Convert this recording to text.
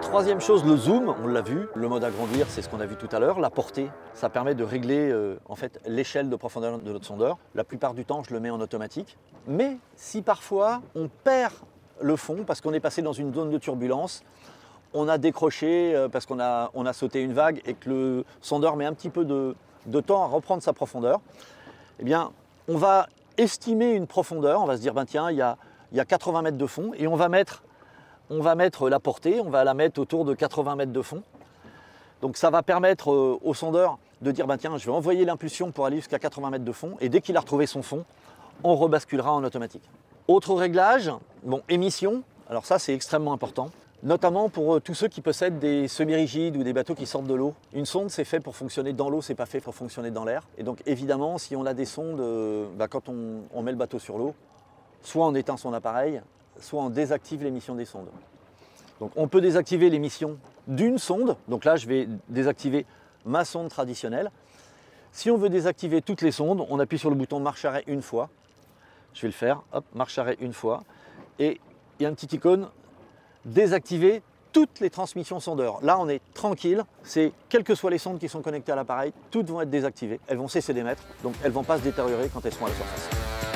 Troisième chose, le zoom, on l'a vu. Le mode agrandir, c'est ce qu'on a vu tout à l'heure. La portée, ça permet de régler en fait, l'échelle de profondeur de notre sondeur. La plupart du temps, je le mets en automatique. Mais si parfois on perd le fond parce qu'on est passé dans une zone de turbulence, on a décroché parce qu'on a sauté une vague et que le sondeur met un petit peu de temps à reprendre sa profondeur, eh bien, on va estimer une profondeur. On va se dire, ben tiens, il y a 80 mètres de fond et on va mettre la portée, on va la mettre autour de 80 mètres de fond. Donc ça va permettre au sondeur de dire, ben tiens, je vais envoyer l'impulsion pour aller jusqu'à 80 mètres de fond et dès qu'il a retrouvé son fond, on rebasculera en automatique. Autre réglage, bon, émission, alors ça c'est extrêmement important, notamment pour tous ceux qui possèdent des semi-rigides ou des bateaux qui sortent de l'eau. Une sonde c'est fait pour fonctionner dans l'eau, c'est pas fait pour fonctionner dans l'air. Et donc évidemment, si on a des sondes, quand on met le bateau sur l'eau, soit on éteint son appareil, soit on désactive l'émission des sondes. Donc on peut désactiver l'émission d'une sonde, donc là je vais désactiver ma sonde traditionnelle. Si on veut désactiver toutes les sondes, on appuie sur le bouton marche arrêt une fois. Je vais le faire, hop, marche arrêt une fois. Et il y a une petite icône, désactiver toutes les transmissions sondeurs. Là on est tranquille, c'est quelles que soient les sondes qui sont connectées à l'appareil, toutes vont être désactivées, elles vont cesser d'émettre, donc elles ne vont pas se détériorer quand elles seront à la surface.